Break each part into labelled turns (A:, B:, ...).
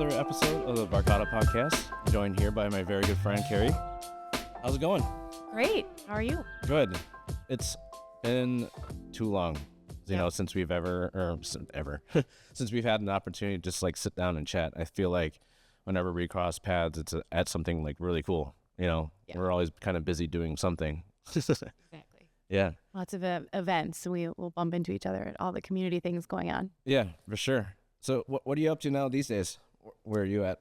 A: another episode of the Barcata Podcast. I'm joined here by my very good friend, Carey. How's it going?
B: Great. How are you?
A: Good. It's been too long, since we've since we've had an opportunity to just like sit down and chat. I feel like whenever we cross paths, it's at something like really cool. We're always kind of busy doing something.
B: Exactly.
A: Yeah.
B: Lots of events. We will bump into each other at all the community things going on.
A: Yeah, for sure. So what are you up to now these days? Where are you at?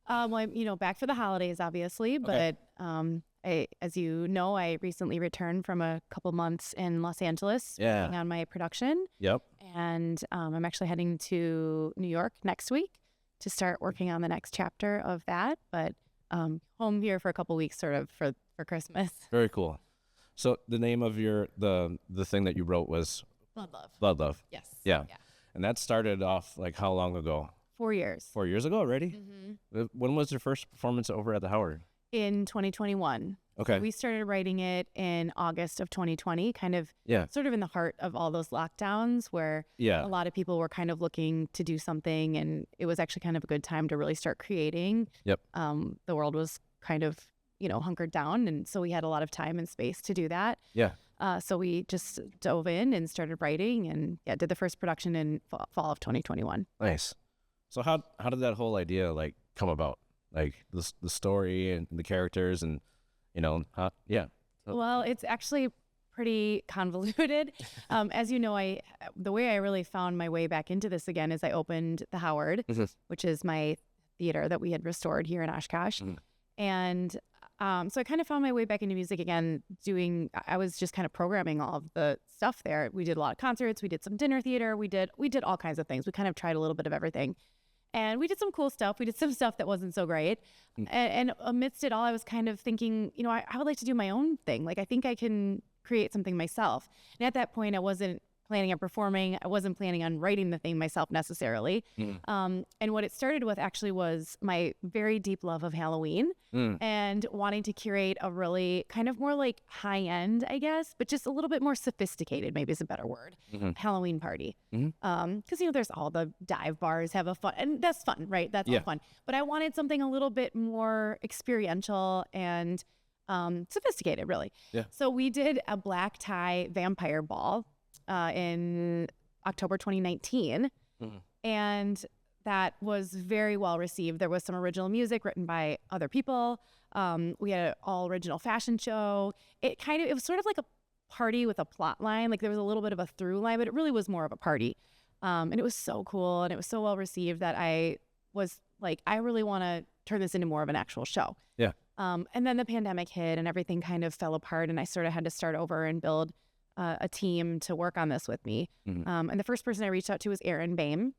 B: Well, I'm, back for the holidays, obviously,
A: Okay.
B: but as you know, I recently returned from a couple months in Los Angeles
A: Yeah.
B: working on my production,
A: Yep.
B: and I'm actually heading to New York next week to start working on the next chapter of that. But home here for a couple weeks, sort of for Christmas.
A: Very cool. So the name of the thing that you wrote was
B: Blood Love.
A: Blood Love.
B: Yes.
A: Yeah. And that started off like how long ago?
B: 4 years.
A: 4 years ago already?
B: Mm-hmm.
A: When was your first performance over at the Howard?
B: In 2021.
A: Okay.
B: So we started writing it in August of 2020, sort of in the heart of all those lockdowns where a lot of people were kind of looking to do something, and it was actually kind of a good time to really start creating.
A: Yep.
B: The world was kind of, hunkered down, and so we had a lot of time and space to do that.
A: Yeah.
B: So we just dove in and started writing, and did the first production in fall of 2021.
A: Nice. So how did that whole idea like come about? Like the story and the characters and
B: Well, it's actually pretty convoluted. As you know, the way I really found my way back into this again is I opened the Howard, which is my theater that we had restored here in Oshkosh. And so I kind of found my way back into music again, I was just kind of programming all of the stuff there. We did a lot of concerts, we did some dinner theater, we did all kinds of things. We kind of tried a little bit of everything. And we did some cool stuff. We did some stuff that wasn't so great. And amidst it all, I was kind of thinking, I would like to do my own thing. Like, I think I can create something myself. And at that point, I wasn't planning on performing. I wasn't planning on writing the thing myself necessarily. And what it started with actually was my very deep love of Halloween and wanting to curate a really kind of more like high end, I guess, but just a little bit more sophisticated, maybe is a better word, Halloween party. Because, there's all the dive bars have a fun, and that's fun, right? That's all fun. But I wanted something a little bit more experiential and sophisticated, really.
A: Yeah.
B: So we did a black tie vampire ball in October 2019. And that was very well received. There was some original music written by other people. We had an all original fashion show. It was sort of like a party with a plot line. Like there was a little bit of a through line, but it really was more of a party. And it was so cool and it was so well received that I was like, I really want to turn this into more of an actual show.
A: Yeah.
B: And then the pandemic hit and everything kind of fell apart, and I sort of had to start over and build a team to work on this with me. And the first person I reached out to was Aaron Baim,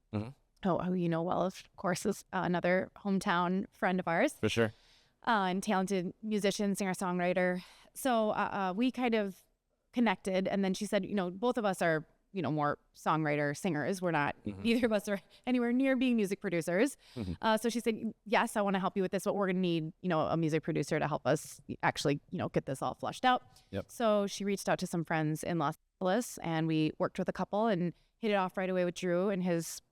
B: who you know well, of course, is another hometown friend of ours.
A: For sure.
B: And talented musician, singer-songwriter. So we kind of connected, and then she said, both of us are, more songwriter singers. We're not, neither of us are anywhere near being music producers. So she said, yes, I want to help you with this, but we're going to need, a music producer to help us actually, get this all fleshed out.
A: Yep.
B: So she reached out to some friends in Los Angeles, and we worked with a couple and hit it off right away with Drew and his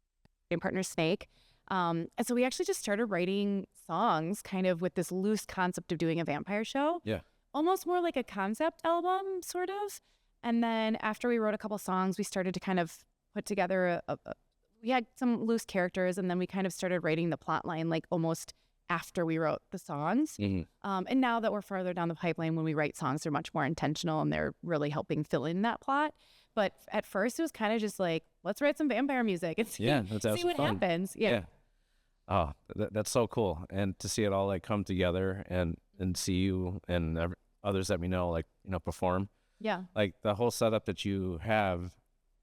B: partner Snake. And so we actually just started writing songs kind of with this loose concept of doing a vampire show.
A: Yeah.
B: Almost more like a concept album, sort of. And then after we wrote a couple songs, we started to kind of put together we had some loose characters, and then we kind of started writing the plot line like almost after we wrote the songs. And now that we're further down the pipeline, when we write songs, they're much more intentional and they're really helping fill in that plot. But at first it was kind of just like, let's write some vampire music and see what happens. Yeah.
A: Oh, that's so cool. And to see it all like come together and see you and others that we know, like, perform.
B: Yeah.
A: Like the whole setup that you have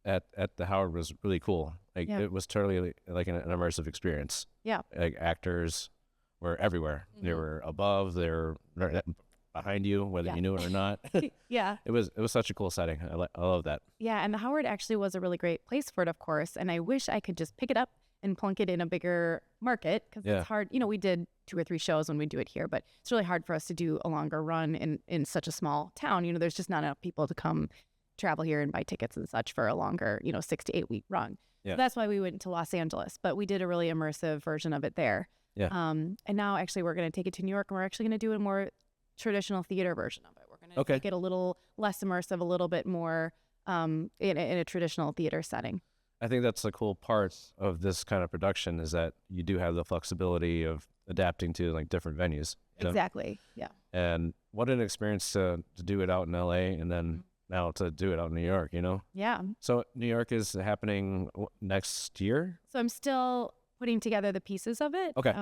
A: at the Howard was really cool. Like it was totally like an immersive experience.
B: Yeah.
A: Like actors were everywhere. They were above, they were behind you, whether you knew it or not.
B: Yeah.
A: It was such a cool setting. I love that.
B: Yeah. And the Howard actually was a really great place for it, of course. And I wish I could just pick it up and plunk it in a bigger market, because it's hard. We did 2 or 3 shows when we do it here, but it's really hard for us to do a longer run in such a small town. There's just not enough people to come travel here and buy tickets and such for a longer, 6 to 8 week run.
A: Yeah.
B: So that's why we went to Los Angeles, but we did a really immersive version of it there.
A: Yeah.
B: And now actually we're going to take it to New York, and we're actually going to do a more traditional theater version of it. We're going to make it a little less immersive, a little bit more in a traditional theater setting.
A: I think that's the cool part of this kind of production is that you do have the flexibility of adapting to like different venues.
B: Exactly. Yeah.
A: And what an experience to do it out in LA and then now to do it out in New York,
B: Yeah.
A: So New York is happening next year?
B: So I'm still putting together the pieces of it.
A: Okay.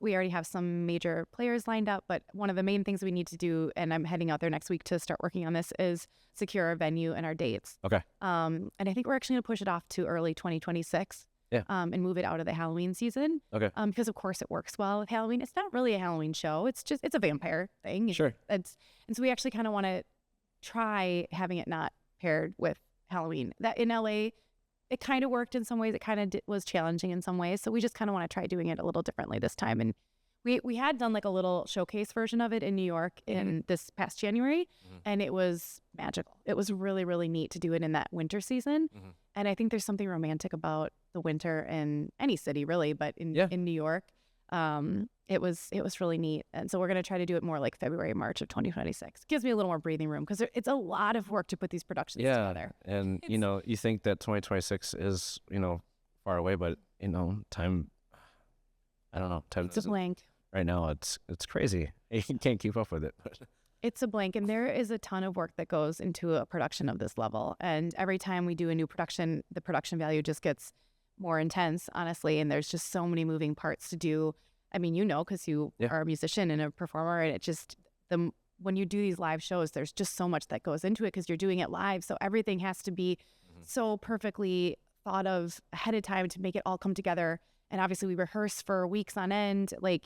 B: We already have some major players lined up, but one of the main things we need to do, and I'm heading out there next week to start working on this, is secure our venue and our dates.
A: Okay.
B: And I think we're actually going to push it off to early 2026.
A: Yeah.
B: And move it out of the Halloween season. Okay. Because of course it works well with Halloween. It's not really a Halloween show. It's a vampire thing.
A: Sure.
B: And so we actually kind of want to try having it not paired with Halloween. That in LA, it kind of worked in some ways. It kind of was challenging in some ways. So we just kind of want to try doing it a little differently this time. And we had done like a little showcase version of it in New York in this past January, and it was magical. It was really, really neat to do it in that winter season. And I think there's something romantic about the winter in any city, really, but in New York, it was really neat. And so we're going to try to do it more like February, March of 2026. Gives me a little more breathing room because it's a lot of work to put these productions together.
A: And you think that 2026 is far away, but time. I don't know. Time.
B: It's a blank.
A: Right now, it's crazy. You can't keep up with it.
B: It's a blank, and there is a ton of work that goes into a production of this level. And every time we do a new production, the production value just gets more intense, honestly. And there's just so many moving parts to do. I mean, because you are a musician and a performer, and it just when you do these live shows, there's just so much that goes into it because you're doing it live. So everything has to be so perfectly thought of ahead of time to make it all come together. And obviously we rehearse for weeks on end, like,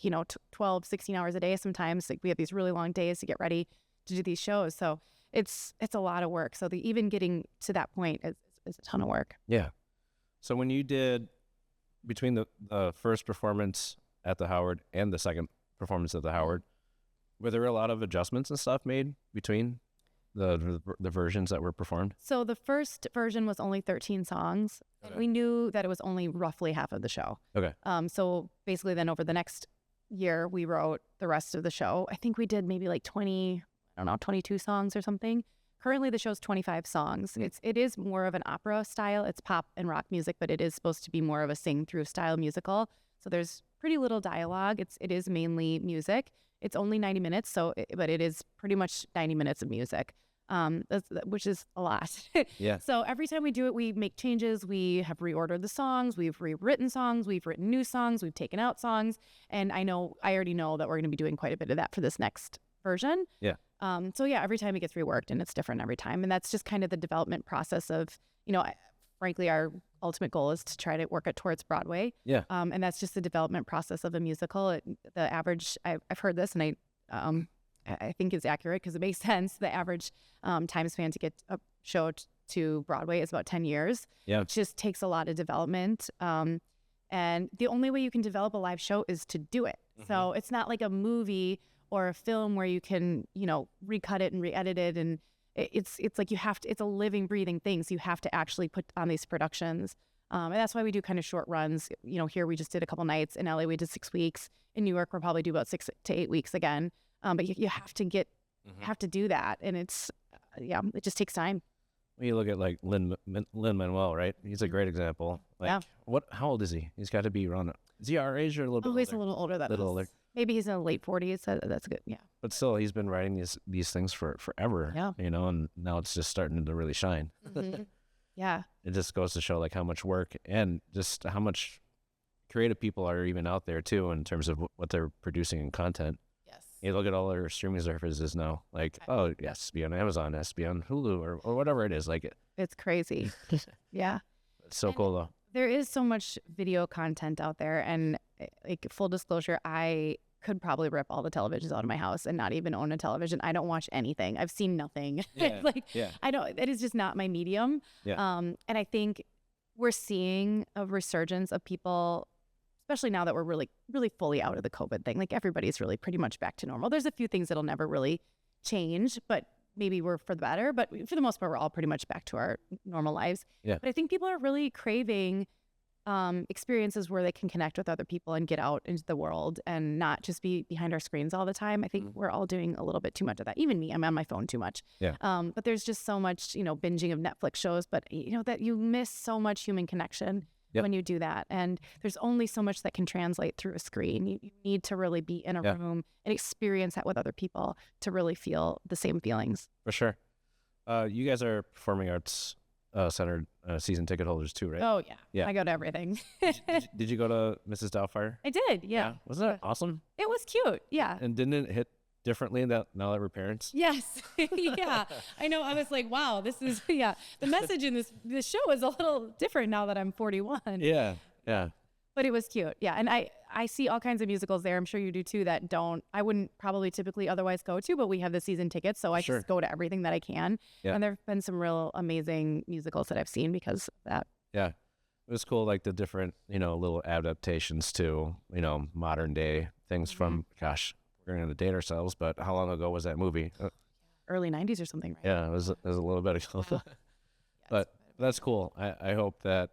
B: 12, 16 hours a day sometimes. Like we have these really long days to get ready to do these shows. So it's a lot of work. So even getting to that point is a ton of work.
A: Yeah. So when you did between the first performance at the Howard and the second performance at the Howard, were there a lot of adjustments and stuff made between the versions that were performed?
B: So the first version was only 13 songs. Okay. We knew that it was only roughly half of the show.
A: Okay.
B: So basically then over the next year, we wrote the rest of the show. I think we did maybe like 22 songs or something. Currently the show's 25 songs. It is more of an opera style. It's pop and rock music, but it is supposed to be more of a sing-through style musical. So there's pretty little dialogue. It is mainly music. It's only 90 minutes, but it is pretty much 90 minutes of music. Which is a lot.
A: Yeah.
B: So every time we do it, we make changes. We have reordered the songs. We've rewritten songs. We've written new songs. We've taken out songs. And I already know that we're going to be doing quite a bit of that for this next version.
A: Yeah.
B: So yeah, every time it gets reworked and it's different every time. And that's just kind of the development process of, frankly, our ultimate goal is to try to work it towards Broadway.
A: Yeah.
B: And that's just the development process of a musical. The average, I've heard this, and I think it's accurate because it makes sense. The average time span to get a show to Broadway is about 10 years.
A: Yeah.
B: It just takes a lot of development. And the only way you can develop a live show is to do it. So it's not like a movie or a film where you can, recut it and re-edit it. And it's like it's a living, breathing thing. So you have to actually put on these productions. And that's why we do kind of short runs. Here we just did a couple nights. In LA, we did 6 weeks. In New York, we'll probably do about 6 to 8 weeks again. But you have to have to do that. And it just takes time.
A: When you look at like Lin-Manuel, right? He's a great example. How old is he? He's got to be around, is he our age or a little bit older?
B: He's a little older than us.
A: Older.
B: Maybe he's in the late 40s. So that's good. Yeah.
A: But still, he's been writing these things for forever.
B: Yeah.
A: And now it's just starting to really shine.
B: Yeah.
A: It just goes to show like how much work and just how much creative people are even out there too in terms of what they're producing in content. You look at all our streaming services now, like, it has to be on Amazon, it has to be on Hulu or whatever it is. Like
B: it's crazy. Yeah.
A: It's so cool though.
B: There is so much video content out there, and like full disclosure, I could probably rip all the televisions out of my house and not even own a television. I don't watch anything. I've seen nothing. I don't, it is just not my medium.
A: Yeah.
B: And I think we're seeing a resurgence of people, especially now that we're really, really fully out of the COVID thing. Like everybody's really pretty much back to normal. There's a few things that'll never really change, but maybe we're for the better. But for the most part, we're all pretty much back to our normal lives.
A: Yeah.
B: But I think people are really craving experiences where they can connect with other people and get out into the world and not just be behind our screens all the time. I think we're all doing a little bit too much of that. Even me, I'm on my phone too much.
A: Yeah.
B: But there's just so much, binging of Netflix shows, but that you miss so much human connection when you do that. And there's only so much that can translate through a screen. You need to really be in a room and experience that with other people to really feel the same feelings.
A: For sure. You guys are Performing Arts Center season ticket holders too, right?
B: Oh, yeah. I go to everything.
A: Did you go to Mrs. Doubtfire?
B: I did, yeah.
A: Wasn't that awesome?
B: It was cute, yeah.
A: And didn't it hit differently now that we're parents?
B: Yes. Yeah. I know. I was like, wow, this is, the message in this show is a little different now that I'm 41.
A: Yeah.
B: But it was cute. Yeah. And I see all kinds of musicals there. I'm sure you do too that I wouldn't probably typically otherwise go to, but we have the season tickets. So I just go to everything that I can. Yeah. And there have been some real amazing musicals that I've seen because of that.
A: Yeah. It was cool, like the different, little adaptations to, modern day things from, gosh, we're going to date ourselves, but how long ago was that movie?
B: Early 90s or something, right?
A: Yeah, it was a little bit ago. Yeah. But that's cool. I hope that,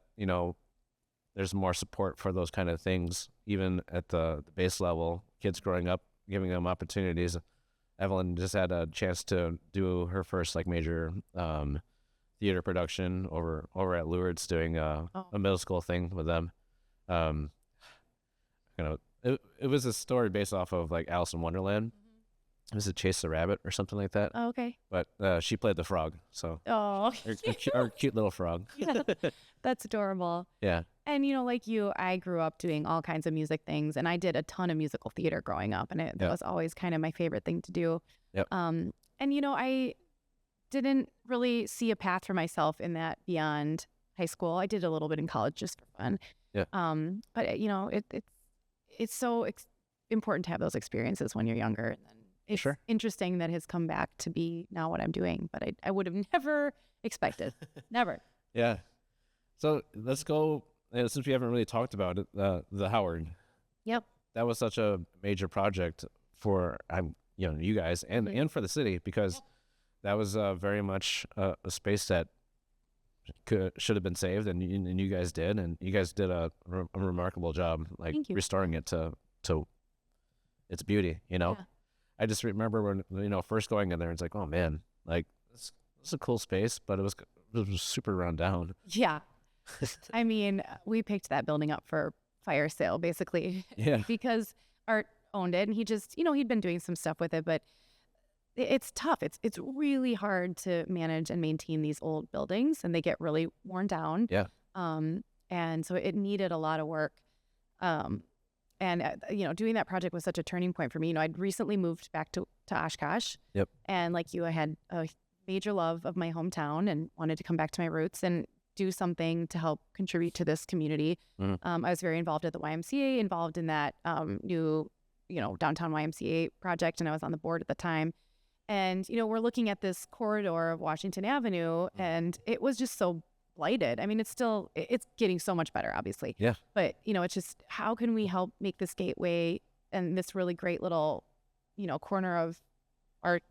A: there's more support for those kind of things, even at the base level, kids growing up, giving them opportunities. Evelyn just had a chance to do her first major theater production over at Lourdes, doing a middle school thing with them. It was a story based off of Alice in Wonderland. Was it Chase the Rabbit or something like that?
B: Oh, okay.
A: But she played the frog, so our cute little frog.
B: Yeah, that's adorable.
A: Yeah.
B: And like you, I grew up doing all kinds of music things, and I did a ton of musical theater growing up, and that was always kind of my favorite thing to do.
A: Yep.
B: And I didn't really see a path for myself in that beyond high school. I did a little bit in college just for fun.
A: Yeah.
B: But it's so important to have those experiences when you're younger, and then it's interesting that has come back to be now what I'm doing, but I would have never expected. Never.
A: Yeah. So let's go, since we haven't really talked about it, the Howard.
B: Yep.
A: That was such a major project for you guys and for the city, because that was very much a space that should have been saved, and you guys did, and you guys did a remarkable job, restoring it to its beauty.
B: Yeah.
A: I just remember when first going in there, it's like, oh man, it's a cool space, but it was super run down.
B: Yeah. I mean, we picked that building up for fire sale basically.
A: Yeah.
B: Because Art owned it, and he just, he'd been doing some stuff with it, but it's tough. It's really hard to manage and maintain these old buildings, and they get really worn down.
A: Yeah.
B: And so it needed a lot of work. And doing that project was such a turning point for me. I'd recently moved back to Oshkosh.
A: Yep.
B: And like you, I had a major love of my hometown and wanted to come back to my roots and do something to help contribute to this community. I was very involved at the YMCA, involved in that new, downtown YMCA project, and I was on the board at the time. And, we're looking at this corridor of Washington Avenue, and it was just so blighted. I mean, it's getting so much better, obviously.
A: Yeah.
B: But, it's just, how can we help make this gateway and this really great little, corner of our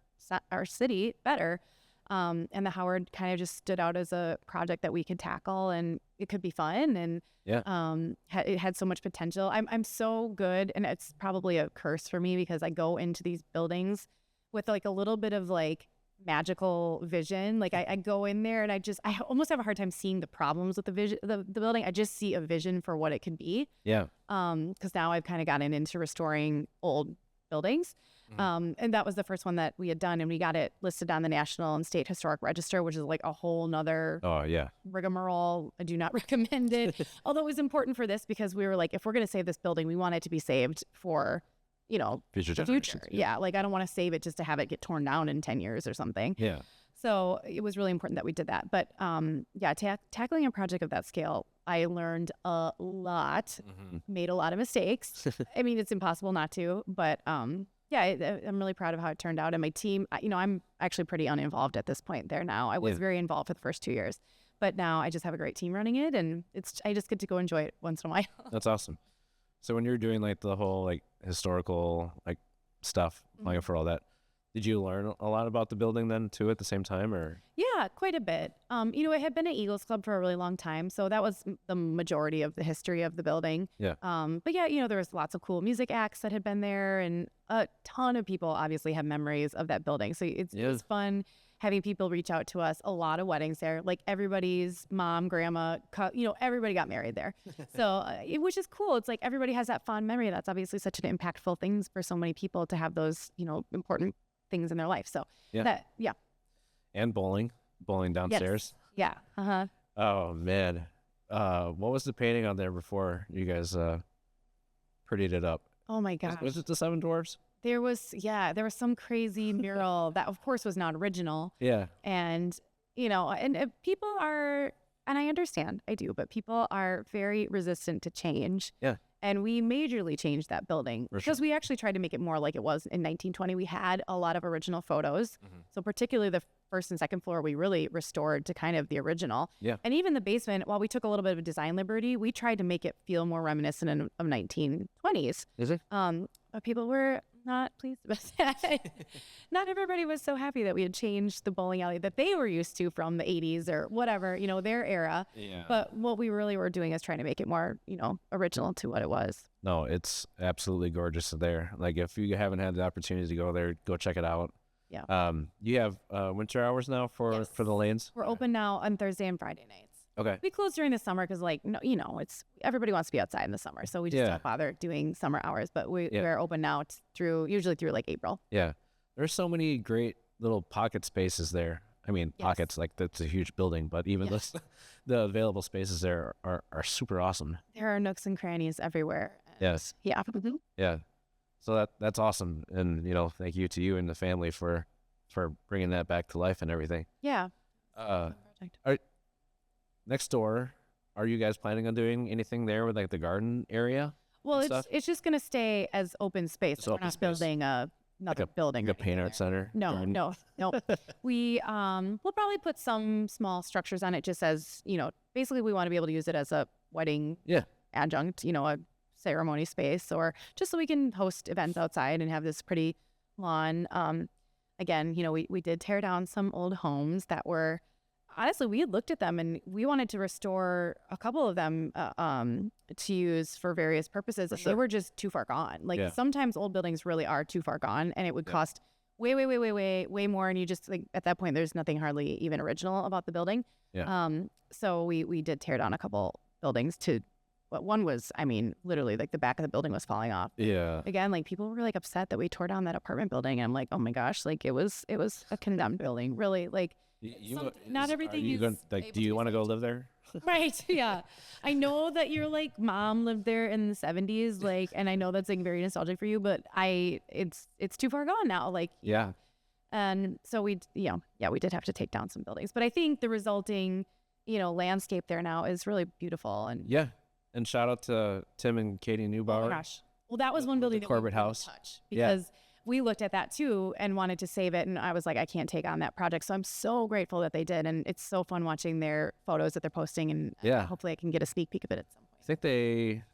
B: city better? And the Howard kind of just stood out as a project that we could tackle, and it could be fun. And it had so much potential. I'm so good, and it's probably a curse for me because I go into these buildings with a little bit of magical vision. I go in there and I almost have a hard time seeing the problems with the building. I just see a vision for what it could be.
A: Yeah.
B: Because now I've kind of gotten into restoring old buildings. And that was the first one that we had done, and we got it listed on the National and State Historic Register, which is a whole nother rigmarole. I do not recommend it. Although it was important for this because we were if we're going to save this building, we want it to be saved for
A: future
B: the future. Yeah. I don't want to save it just to have it get torn down in 10 years or something.
A: Yeah.
B: So it was really important that we did that. But tackling a project of that scale, I learned a lot, made a lot of mistakes. I mean, it's impossible not to, but I'm really proud of how it turned out. And my team, I'm actually pretty uninvolved at this point there now. I was very involved for the first 2 years, but now I just have a great team running it, and I just get to go enjoy it once in a while.
A: That's awesome. So when you're doing the whole historical stuff, for all that, Did you learn a lot about the building then too at the same time, or?
B: Yeah, quite a bit. It had been an Eagles Club for a really long time, so that was the majority of the history of the building.
A: Yeah.
B: But yeah, there was lots of cool music acts that had been there, and a ton of people obviously have memories of that building. So it's fun having people reach out to us. A lot of weddings there, like everybody's mom, grandma, everybody got married there. So which is cool. It's like everybody has that fond memory. That's obviously such an impactful thing for so many people to have those, important things in their life. So yeah.
A: And bowling downstairs.
B: Yes. Yeah.
A: Oh man, what was the painting on there before you guys prettied it up?
B: Oh my gosh.
A: Was it the Seven Dwarfs?
B: There was some crazy mural that of course was not original.
A: Yeah.
B: And and people are, and I understand, I do, but people are very resistant to change.
A: Yeah.
B: And we majorly changed that building because we actually tried to make it more like it was in 1920. We had a lot of original photos. So particularly the first and second floor, we really restored to kind of the original.
A: Yeah.
B: And even the basement, while we took a little bit of a design liberty, we tried to make it feel more reminiscent of 1920s.
A: Is it?
B: But people were not pleased with that. Not everybody was so happy that we had changed the bowling alley that they were used to from the 80s or whatever, their era.
A: Yeah.
B: But what we really were doing is trying to make it more, original to what it was.
A: No, it's absolutely gorgeous there. Like if you haven't had the opportunity to go there, go check it out.
B: Yeah.
A: You have winter hours now for the lanes?
B: We're open now on Thursday and Friday nights.
A: Okay.
B: We close during the summer because, it's everybody wants to be outside in the summer, so we just don't bother doing summer hours. But we're open now usually through like April.
A: Yeah, there's so many great little pocket spaces there. I mean, pockets, like that's a huge building, but even the available spaces there are super awesome.
B: There are nooks and crannies everywhere.
A: Yes.
B: Yeah.
A: Yeah. So that's awesome, and thank you to you and the family for bringing that back to life and everything.
B: Yeah.
A: Next door, are you guys planning on doing anything there with like the garden area?
B: Well, it's just gonna stay as open space. We're not building another building.
A: Like a paint art center?
B: No. We we'll probably put some small structures on it, just as basically we want to be able to use it as a wedding adjunct, a ceremony space, or just so we can host events outside and have this pretty lawn. Again, we did tear down some old homes that were, honestly, we had looked at them and we wanted to restore a couple of them to use for various purposes. They were just too far gone. Sometimes old buildings really are too far gone, and it would cost way more. And you just like at that point, there's nothing hardly even original about the building.
A: Yeah.
B: So we did tear down a couple buildings one was, literally like the back of the building was falling off.
A: Yeah.
B: Again, like people were like upset that we tore down that apartment building. And I'm like, oh my gosh, like it was a condemned building. Really, like not everything.
A: Do you want to go live there?
B: Right. Yeah. I know that your like mom lived there in the 70s, like, and I know that's like very nostalgic for you, but it's too far gone now. Like,
A: yeah.
B: And so we did have to take down some buildings, but I think the resulting, landscape there now is really beautiful. And
A: yeah. And shout out to Tim and Katie Neubauer.
B: Oh my gosh. Well, that was one building that
A: Corbett
B: we
A: House.
B: Touch because we looked at that too and wanted to save it. And I was like, I can't take on that project. So I'm so grateful that they did. And it's so fun watching their photos that they're posting. And hopefully I can get a sneak peek of it at some point.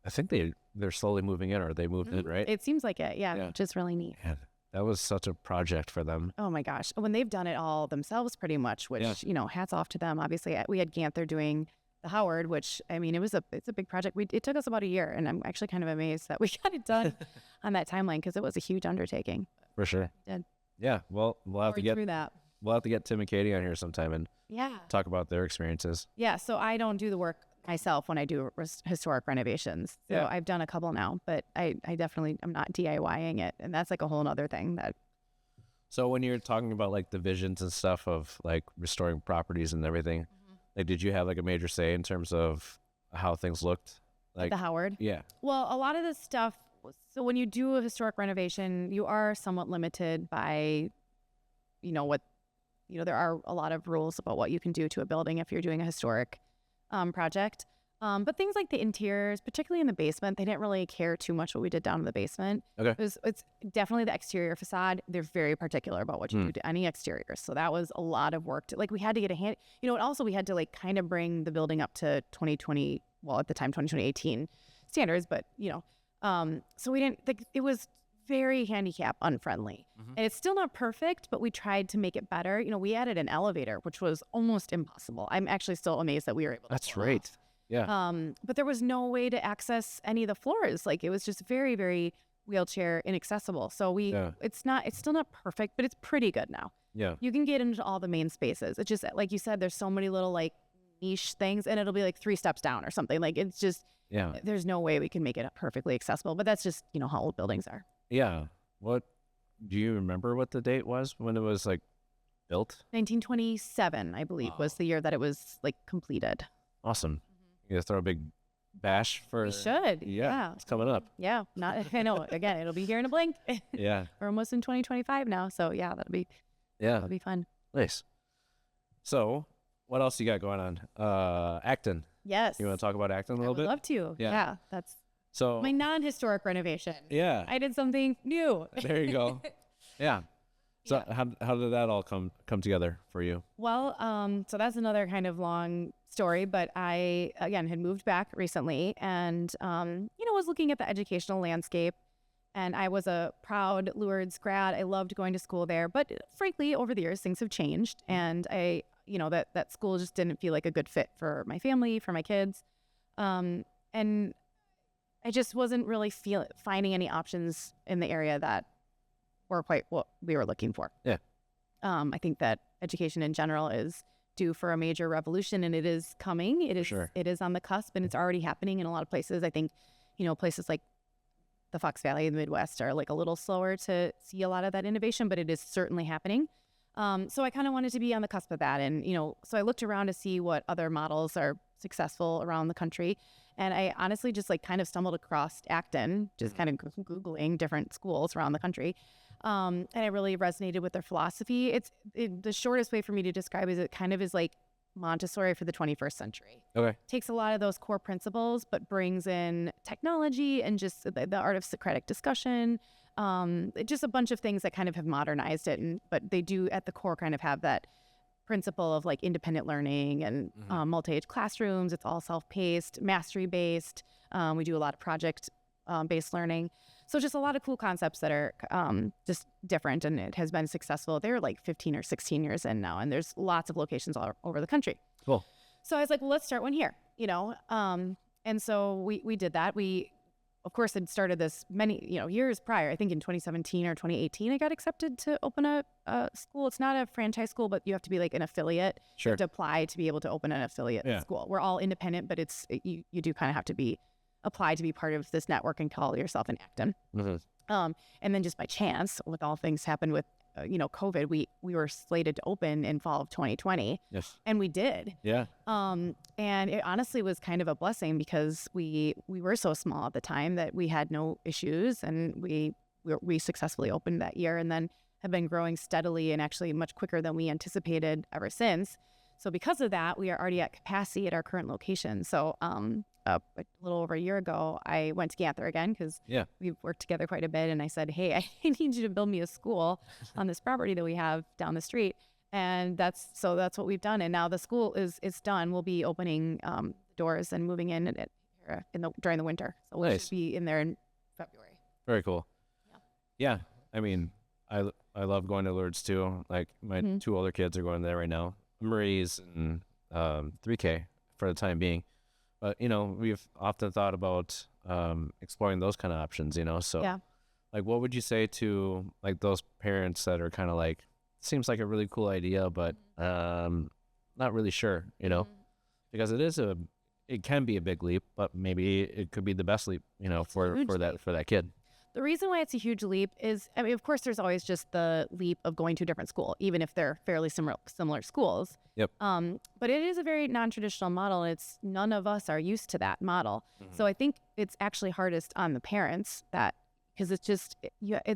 A: I think they're slowly moving in, or they moved in, right?
B: It seems like it. Yeah. Which is really neat.
A: Man, that was such a project for them.
B: Oh my gosh. When they've done it all themselves pretty much, which, hats off to them. Obviously we had Ganther doing the Howard, which it's a big project. It took us about a year, and I'm actually kind of amazed that we got it done on that timeline because it was a huge undertaking.
A: For sure.
B: We did.
A: Yeah. Well, we'll have to get
B: through that.
A: We'll have to get Tim and Katie on here sometime and talk about their experiences.
B: Yeah. So I don't do the work myself when I do historic renovations. So I've done a couple now, but I definitely am not DIYing it, and that's like a whole other thing that.
A: So when you're talking about like the visions and stuff of like restoring properties and everything. Like, did you have like a major say in terms of how things looked? Like
B: the Howard?
A: Yeah.
B: Well, a lot of this stuff. So when you do a historic renovation, you are somewhat limited by, there are a lot of rules about what you can do to a building if you're doing a historic project. But things like the interiors, particularly in the basement, they didn't really care too much what we did down in the basement.
A: Okay.
B: It's definitely the exterior facade. They're very particular about what you do to any exterior. So that was a lot of work. We had to get a hand, and also we had to like kind of bring the building up to 2020, well, at the time, 2018 standards. But, so we didn't, it was very handicap unfriendly. And it's still not perfect, but we tried to make it better. We added an elevator, which was almost impossible. I'm actually still amazed that we were able to.
A: That's
B: pull it
A: right.
B: off.
A: Yeah.
B: But there was no way to access any of the floors. Like, it was just very, very wheelchair inaccessible. So it's still not perfect, but it's pretty good now.
A: Yeah.
B: You can get into all the main spaces. It's just, like you said, there's so many little like niche things, and it'll be like 3 steps down or something. Like, it's just, there's no way we can make it perfectly accessible, but that's just, how old buildings are.
A: Yeah. What do you remember what the date was when it was like built?
B: 1927, I believe, was the year that it was like completed.
A: Awesome. You gonna throw a big bash for?
B: We should.
A: Yeah. It's coming up.
B: Yeah. I know. Again, it'll be here in a blink.
A: Yeah.
B: We're almost in 2025 now. So yeah, that'll be fun.
A: Nice. So what else you got going on? Acting.
B: Yes.
A: You want to talk about acting a little bit?
B: I'd love to. Yeah. That's
A: so
B: my non-historic renovation.
A: Yeah.
B: I did something new.
A: There you go. Yeah. So how did that all come together for you?
B: Well, so that's another kind of long story, but I, again, had moved back recently and, was looking at the educational landscape, and I was a proud Lourdes grad. I loved going to school there, but frankly, over the years, things have changed, and I, that school just didn't feel like a good fit for my family, for my kids. And I just wasn't really finding any options in the area that were quite what we were looking for.
A: Yeah.
B: I think that education in general is due for a major revolution, and it is coming. It is
A: Sure.
B: It is on the cusp, and it's already happening in a lot of places. I think, places like the Fox Valley in the Midwest are like a little slower to see a lot of that innovation, but it is certainly happening. So I kind of wanted to be on the cusp of that. And, so I looked around to see what other models are successful around the country. And I honestly just like kind of stumbled across Acton, just kind of Googling different schools around the country. And I really resonated with their philosophy. The shortest way for me to describe it kind of is like Montessori for the 21st century.
A: Okay.
B: Takes a lot of those core principles, but brings in technology and just the art of Socratic discussion. Just a bunch of things that kind of have modernized it. But they do at the core kind of have that principle of like independent learning and multi-age classrooms. It's all self-paced, mastery-based. We do a lot of project-based learning. So just a lot of cool concepts that are just different, and it has been successful. They're like 15 or 16 years in now, and there's lots of locations all over the country.
A: Cool.
B: So I was like, well, let's start one here, and so we did that. We, of course, had started this many, years prior. I think in 2017 or 2018, I got accepted to open a school. It's not a franchise school, but you have to be like an affiliate.
A: Sure.
B: To apply to be able to open an affiliate school. We're all independent, but you do kind of have to apply to be part of this network and call yourself an Acton. And then just by chance, with all things happened with, COVID, we were slated to open in fall of 2020.
A: Yes.
B: And we did.
A: Yeah.
B: And it honestly was kind of a blessing because we were so small at the time that we had no issues, and we successfully opened that year, and then have been growing steadily and actually much quicker than we anticipated ever since. So because of that, we are already at capacity at our current location. So a little over a year ago, I went to Ganther again because we've worked together quite a bit. And I said, hey, I need you to build me a school on this property that we have down the street. And that's what we've done. And now the school it's done. We'll be opening doors and moving in during the winter. So we'll just be in there in February.
A: Very cool. Yeah. I mean, I love going to Lourdes too. Like my 2 older kids are going there right now. Marie's and 3K for the time being. But, we've often thought about exploring those kind of options, So, like, what would you say to, like, those parents that are kind of like, seems like a really cool idea, but not really sure, Because it can be a big leap, but maybe it could be the best leap, for that kid.
B: The reason why it's a huge leap is, I mean, of course, there's always just the leap of going to a different school, even if they're fairly similar schools.
A: Yep.
B: But it is a very non-traditional model, and none of us are used to that model. So I think it's actually hardest on the parents because it's just,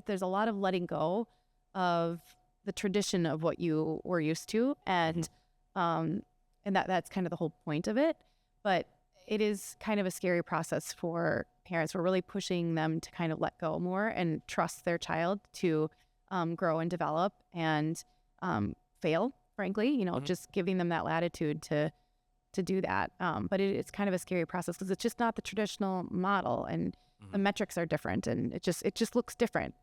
B: there's a lot of letting go of the tradition of what you were used to, and that's kind of the whole point of it. But it is kind of a scary process for parents. We're really pushing them to kind of let go more and trust their child to grow and develop and fail, frankly, just giving them that latitude to do that. But it's kind of a scary process because it's just not the traditional model. And the metrics are different, and it just looks different.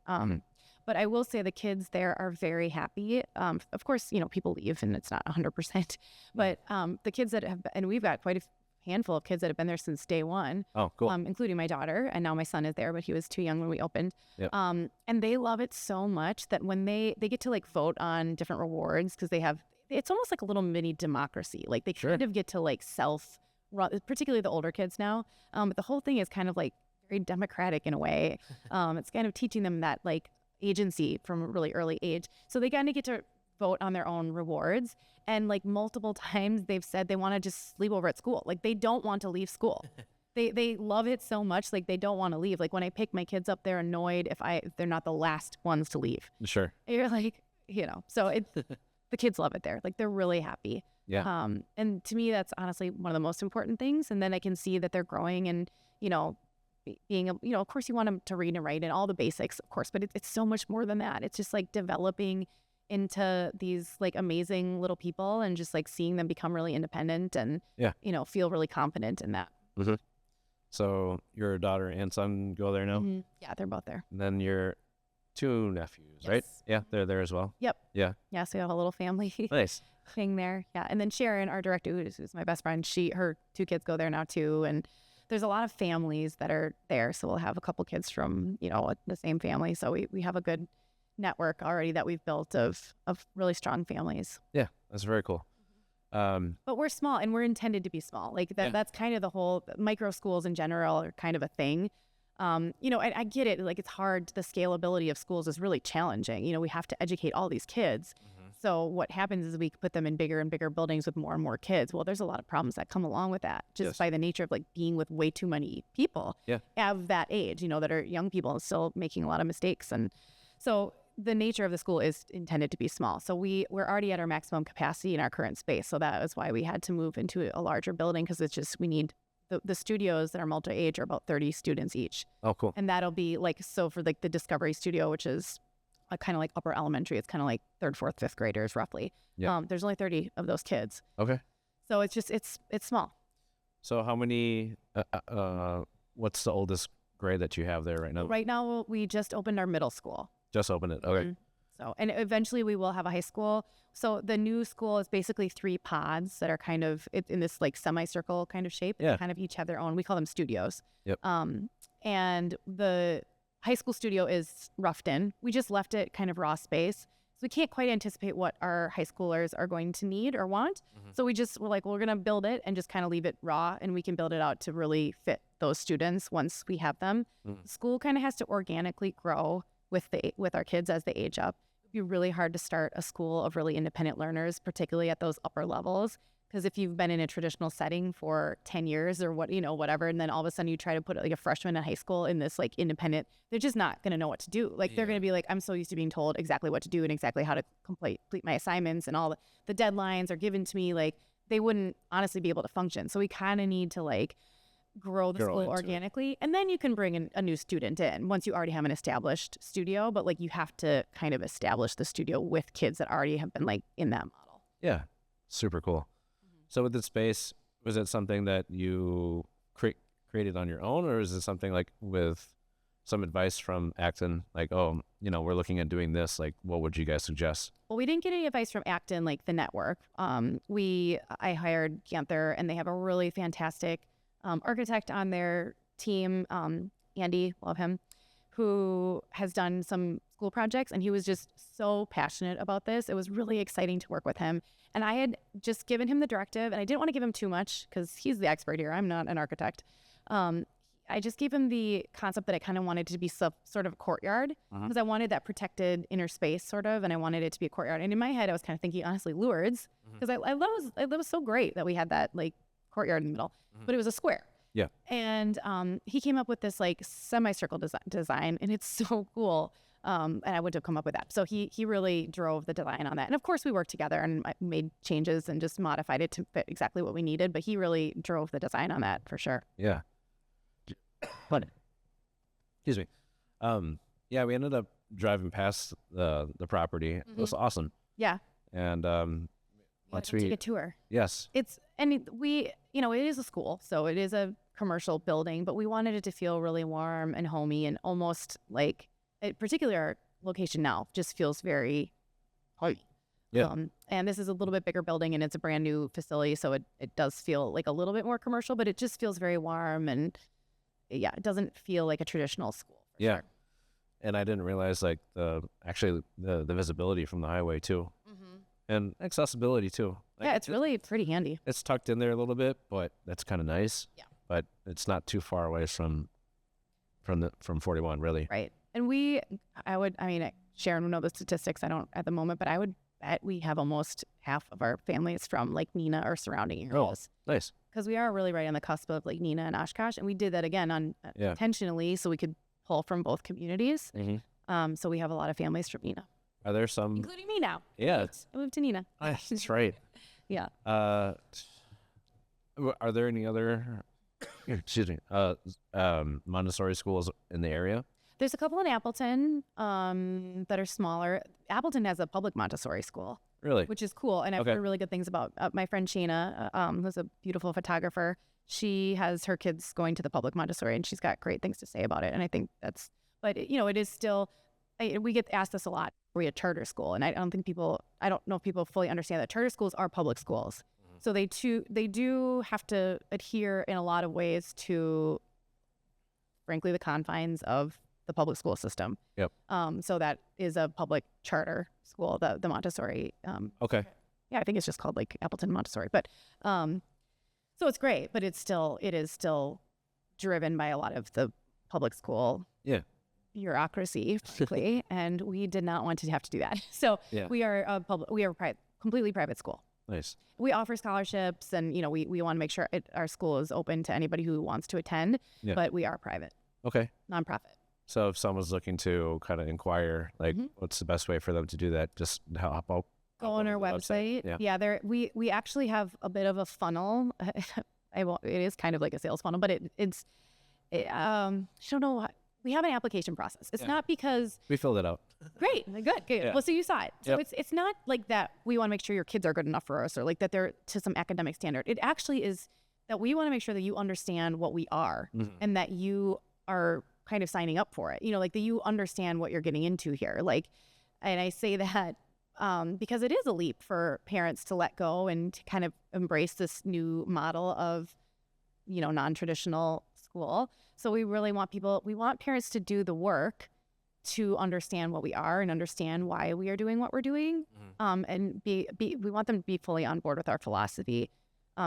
B: But I will say the kids there are very happy. Of course, people leave and it's not 100%, but the kids that have, and we've got quite a handful of kids that have been there since day one.
A: Oh, cool.
B: Including my daughter, and now my son is there, but he was too young when we opened.
A: Yep.
B: And they love it so much that when they get to like vote on different rewards, because it's almost like a little mini democracy. Like they kind of get to like self-run, particularly the older kids now. But the whole thing is kind of like very democratic in a way. It's kind of teaching them that like agency from a really early age. So they kind of get to vote on their own rewards. And like multiple times they've said they want to just sleep over at school. Like they don't want to leave school. They love it so much. Like they don't want to leave. Like when I pick my kids up, they're annoyed if they're not the last ones to leave.
A: Sure.
B: And you're like, so the kids love it there. Like they're really happy.
A: Yeah.
B: And to me, that's honestly one of the most important things. And then I can see that they're growing and, being, of course you want them to read and write and all the basics, of course, but it's so much more than that. It's just like developing into these like amazing little people and just like seeing them become really independent and, feel really confident in that.
A: Mm-hmm. So your daughter and son go there now?
B: Mm-hmm. Yeah, they're both there.
A: And then your 2 nephews, right? Yeah, they're there as well.
B: Yep.
A: Yeah.
B: Yeah, so we have a little family
A: Nice
B: thing there. Yeah, and then Sharon, our director, who's my best friend, her 2 kids go there now too, and there's a lot of families that are there. So we'll have a couple kids from the same family. So we have a good network already that we've built of really strong families.
A: Yeah, that's very cool.
B: But we're small and we're intended to be small. Like that's kind of the whole micro schools in general are kind of a thing. I get it. Like it's hard. The scalability of schools is really challenging. We have to educate all these kids. So what happens is we put them in bigger and bigger buildings with more and more kids. Well, there's a lot of problems that come along with that just by the nature of like being with way too many people of that age, that are young people and still making a lot of mistakes. And so the nature of the school is intended to be small. So we're already at our maximum capacity in our current space. So that is why we had to move into a larger building, because it's just, we need the studios that are multi-age are about 30 students each.
A: Oh, cool.
B: And that'll be like, so for like the Discovery Studio, which is kind of like upper elementary, it's kind of like 3rd, 4th, 5th graders roughly. Yeah. There's only 30 of those kids.
A: Okay.
B: So it's just, it's small.
A: So how many, what's the oldest grade that you have there right now?
B: Right now, we just opened our middle school.
A: Just opened it. Okay.
B: Mm-hmm. So, and eventually we will have a high school. So the new school is basically 3 pods that are kind of in this like semicircle kind of shape.
A: Yeah.
B: They kind of each have their own. We call them studios.
A: Yep.
B: And the high school studio is roughed in. We just left it kind of raw space. So we can't quite anticipate what our high schoolers are going to need or want. So we're like, we're going to build it and just kind of leave it raw, and we can build it out to really fit those students once we have them. School kind of has to organically grow with our kids as they age up. It'd be really hard to start a school of really independent learners, particularly at those upper levels. Because if you've been in a traditional setting for 10 years or whatever, and then all of a sudden you try to put like a freshman in high school in this like independent, they're just not going to know what to do. Like they're going to be like, I'm so used to being told exactly what to do and exactly how to complete my assignments, and all the deadlines are given to me. Like they wouldn't honestly be able to function. So we kind of need to like grow the school organically, and then you can bring in a new student in once you already have an established studio. But like you have to kind of establish the studio with kids that already have been like in that model.
A: Yeah, super cool. So with the space, was it something that you created on your own, or is it something like with some advice from Acton, like, oh, we're looking at doing this, like, what would you guys suggest?
B: Well, we didn't get any advice from Acton, like the network. I hired Ganther, and they have a really fantastic architect on their team, Andy, love him, who has done some school projects, and he was just so passionate about this. It was really exciting to work with him. And I had just given him the directive, and I didn't want to give him too much because he's the expert here. I'm not an architect. I just gave him the concept that I kind of wanted it to be sort of a courtyard, because I wanted that protected inner space sort of, and I wanted it to be a courtyard. And in my head, I was kind of thinking, honestly, Lourdes, because it was so great that we had that like courtyard in the middle, but it was a square.
A: Yeah.
B: And he came up with this like semicircle design, and it's so cool. And I wouldn't have come up with that. So he really drove the design on that. And of course we worked together and I made changes and just modified it to fit exactly what we needed. But he really drove the design on that for sure.
A: Yeah. What? Excuse me. Yeah, we ended up driving past the property. It was awesome.
B: Yeah.
A: And once
B: we take a tour.
A: Yes.
B: It is a school, so it is a commercial building, but we wanted it to feel really warm and homey and almost like, particularly our location now just feels very homey.
A: Yeah.
B: And this is a little bit bigger building and it's a brand new facility. So it does feel like a little bit more commercial, but it just feels very warm. And yeah, it doesn't feel like a traditional school.
A: Yeah.
B: Sure.
A: And I didn't realize like the visibility from the highway too, and accessibility too. Like,
B: Yeah, it's really pretty handy.
A: It's tucked in there a little bit, but that's kind of nice.
B: Yeah.
A: But it's not too far away from 41, really.
B: Right. And Sharon would know the statistics. I don't at the moment, but I would bet we have almost half of our families from like Neenah or surrounding areas.
A: Oh, nice.
B: Because we are really right on the cusp of like Neenah and Oshkosh. And we did that again intentionally so we could pull from both communities. So we have a lot of families from Neenah.
A: Are there some,
B: including me now?
A: Yeah.
B: I moved to Neenah.
A: That's right.
B: Yeah.
A: Are there any other, excuse me, Montessori schools in the area?
B: There's a couple in Appleton that are smaller. Appleton has a public Montessori school.
A: Really?
B: Which is cool. And I've heard really good things about my friend Shayna, who's a beautiful photographer. She has her kids going to the public Montessori and she's got great things to say about it. And I think but it is still, we get asked this a lot. We're a charter school. And I don't know if people fully understand that charter schools are public schools. So they do have to adhere in a lot of ways to, frankly, the confines of the public school system.
A: Yep.
B: So that is a public charter school, the Montessori.
A: Okay.
B: Yeah, I think it's just called like Appleton Montessori. But so it's great, but it is still driven by a lot of the public school bureaucracy, frankly, and we did not want to have to do that. So we are completely private school.
A: Nice.
B: We offer scholarships, and we want to make sure our school is open to anybody who wants to attend. But we are private.
A: Okay.
B: Nonprofit.
A: So if someone's looking to kind of inquire, like, what's the best way for them to do that? Just hop out.
B: Go on our website. Yeah. We actually have a bit of a funnel. It is kind of like a sales funnel, but I don't know. We have an application process. It's not because
A: we filled it out.
B: Great. Good.
A: Yeah.
B: Well, so you saw it. So it's not like that we want to make sure your kids are good enough for us or like that they're to some academic standard. It actually is that we want to make sure that you understand what we are and that you are kind of signing up for it. Like that you understand what you're getting into here. Like, and I say that because it is a leap for parents to let go and to kind of embrace this new model of, non-traditional school. So we really want parents to do the work to understand what we are and understand why we are doing what we're doing. And we want them to be fully on board with our philosophy.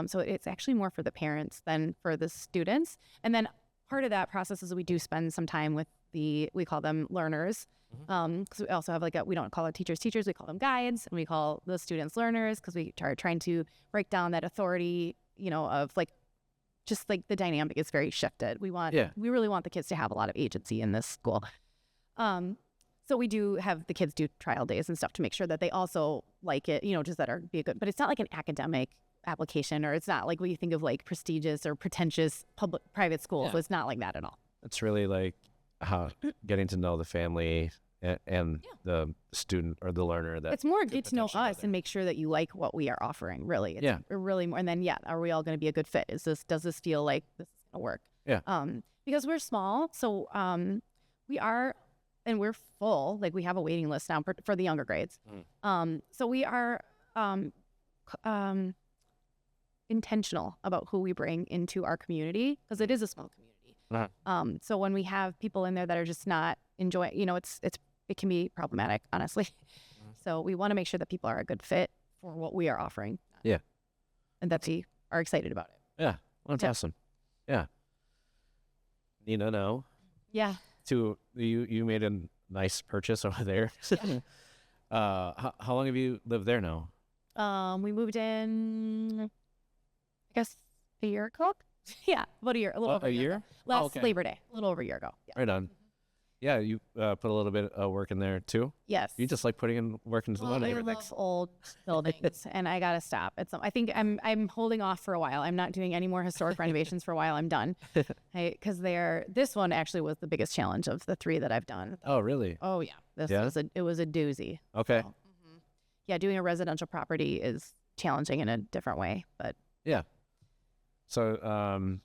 B: So it's actually more for the parents than for the students. And then part of that process is we do spend some time with we call them learners. Because we also have we don't call our teachers, we call them guides, and we call the students learners because we are trying to break down that authority, of just like the dynamic is very shifted. We really want the kids to have a lot of agency in this school. So we do have the kids do trial days and stuff to make sure that they also like it, just that be good, but it's not like an academic application, or it's not like what you think of like prestigious or pretentious private schools. So it's not like that at all.
A: It's really like how getting to know the family and the student or the learner. That
B: it's more get to know us and make sure that you like what we are offering. Really, it's really more. And then are we all going to be a good fit? Does this feel like this is going to work?
A: Yeah.
B: Because we're small, so we are, and we're full. Like we have a waiting list now for the younger grades. So we are intentional about who we bring into our community because it is a small community. So when we have people in there that are just not enjoying, it can be problematic, honestly. So we want to make sure that people are a good fit for what we are offering.
A: Yeah.
B: And that we are excited about it.
A: Yeah. Well, that's awesome. Yeah. Neenah, no.
B: Yeah.
A: You made a nice purchase over there. How long have you lived there now?
B: We moved in, I guess, a year ago. Yeah, about a year, a little over a year. Last Labor Day, a little over a year ago. Yeah.
A: Right on. Yeah, you put a little bit of work in there too.
B: Yes.
A: You just like putting in work into the
B: I love old buildings, and I gotta stop. I think I'm holding off for a while. I'm not doing any more historic renovations for a while. I'm done, because this one actually was the biggest challenge of the 3 that I've done.
A: Oh, really?
B: Oh yeah. It was a doozy.
A: Okay.
B: So, yeah, doing a residential property is challenging in a different way, but
A: yeah. So,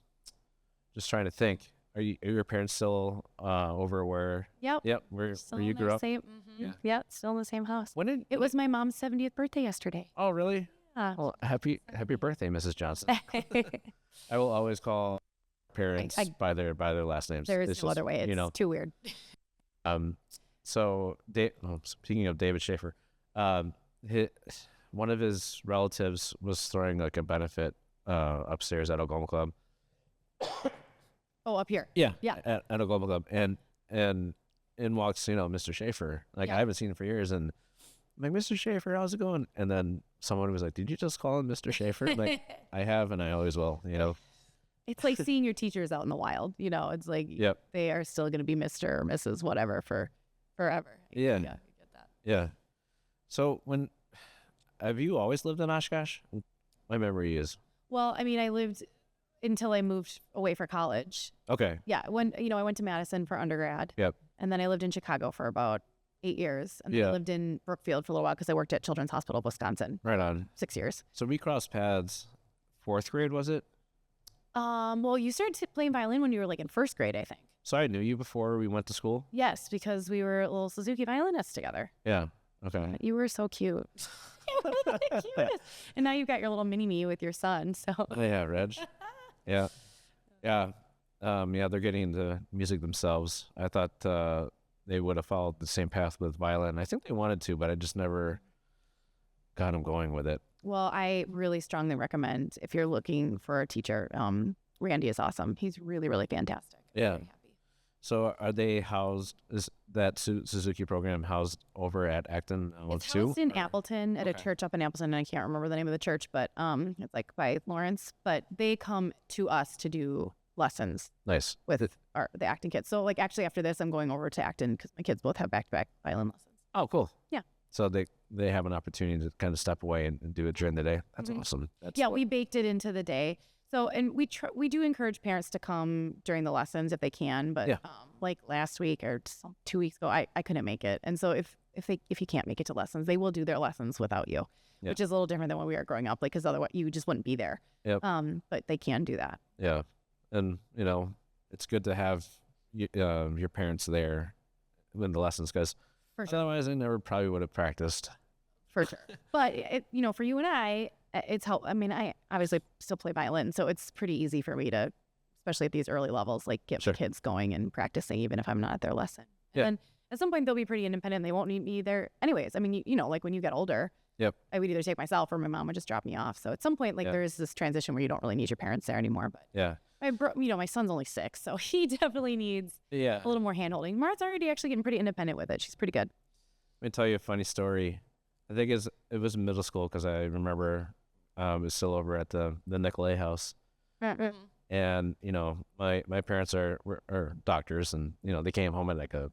A: just trying to think. Are your parents still over where?
B: Yep.
A: Yep. Where
B: Still
A: you
B: in
A: grew
B: their
A: up?
B: same,
A: Yeah.
B: yeah, still in the same house.
A: When did
B: It was my mom's 70th birthday yesterday.
A: Oh, really?
B: Yeah.
A: Well, happy birthday, Mrs. Johnson. I will always call parents by their last names.
B: There is
A: It's
B: no
A: just,
B: other way. It's
A: you know.
B: too weird.
A: So speaking of David Schaefer, one of his relatives was throwing like a benefit upstairs at Algoma Club.
B: Oh, up here.
A: Yeah.
B: Yeah.
A: At Algoma Club, and in walks Mr. Schaefer. Like I haven't seen him for years, and I'm like, Mr. Schaefer, how's it going? And then someone was like, did you just call him Mr. Schaefer? Like I have, and I always will.
B: It's like seeing your teachers out in the wild. It's like they are still going to be Mr. or Mrs. whatever for forever.
A: Yeah.
B: I get that.
A: Yeah. So have you always lived in Oshkosh? My memory is.
B: Well, I mean, I lived until I moved away for college.
A: Okay.
B: Yeah. When, I went to Madison for undergrad.
A: Yep.
B: And then I lived in Chicago for about 8 years. And then I lived in Brookfield for a little while because I worked at Children's Hospital of Wisconsin.
A: Right on.
B: 6 years.
A: So we crossed paths 4th grade, was it?
B: Well, you started playing violin when you were like in 1st grade, I think.
A: So I knew you before we went to school?
B: Yes, because we were little Suzuki violinists together.
A: Yeah. Okay.
B: You were so cute. You were the cutest. And now you've got your little mini-me with your son. So.
A: Oh, yeah, Reg. Yeah. Yeah. They're getting into music themselves. I thought they would have followed the same path with violin. I think they wanted to, but I just never got them going with it.
B: Well, I really strongly recommend if you're looking for a teacher, Randy is awesome. He's really, really fantastic.
A: Yeah.
B: Very happy.
A: So are they housed, is that Suzuki program housed over at Acton
B: It's
A: too?
B: housed in Appleton at a
A: Okay.
B: church up in Appleton. And I can't remember the name of the church, but it's like by Lawrence. But they come to us to do lessons
A: Nice.
B: with the Acton kids. So like actually after this, I'm going over to Acton because my kids both have back-to-back violin lessons.
A: Oh, cool.
B: Yeah.
A: So they have an opportunity to kind of step away and do it during the day. That's awesome. That's
B: We baked it into the day. So, and we do encourage parents to come during the lessons if they can. But like last week or 2 weeks ago, I couldn't make it. And so if you can't make it to lessons, they will do their lessons without you, which is a little different than when we were growing up. Like, because otherwise you just wouldn't be there.
A: Yep.
B: But they can do that.
A: Yeah. And, it's good to have your parents there in the lessons because
B: For sure.
A: otherwise I never probably would have practiced.
B: For sure. But, for you and I, it's help. I mean, I obviously still play violin, so it's pretty easy for me to, especially at these early levels, like get
A: Sure.
B: my kids going and practicing, even if I'm not at their lesson.
A: Yeah.
B: And then at some point they'll be pretty independent. They won't need me there anyways. I mean, like when you get older,
A: Yep.
B: I would either take myself or my mom would just drop me off. So at some point, like there is this transition where you don't really need your parents there anymore. But
A: Yeah.
B: my son's only 6, so he definitely needs
A: Yeah.
B: a little more hand-holding. Martha's already actually getting pretty independent with it. She's pretty good.
A: Let me tell you a funny story. I think it was middle school because I remember it was still over at the Nicolay house. And, my parents are doctors and, they came home at like a,